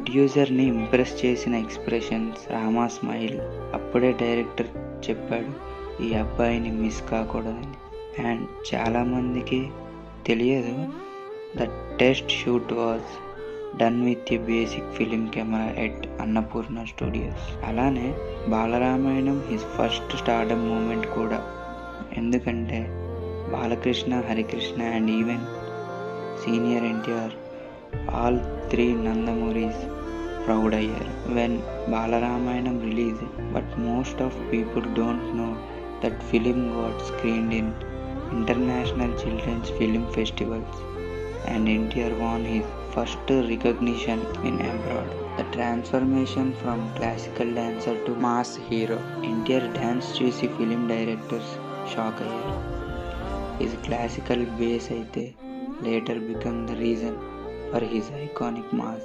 ప్రొడ్యూసర్ని impress చేసిన expressions, Rama smile. అప్పుడే director చెప్పాడు ఈ అబ్బాయిని మిస్ కాకూడదని. అండ్ చాలామందికి తెలియదు, the test shoot was done with a basic film camera at Annapurna studios. అలానే Balaramayanam his first stardom moment కూడా. ఎందుకంటే Balakrishna, Harikrishna and even senior NTR all 3 Nandamuris proud అయ్యారు when Balaramayanam release. But most of people don't know that film got screened in international children's film festivals and NTR won his first recognition in abroad. The transformation from classical dancer to mass hero. NTR dance చూసి film directors shock అయ్యారు. His classical bass అయితే later became the reason for his iconic mass.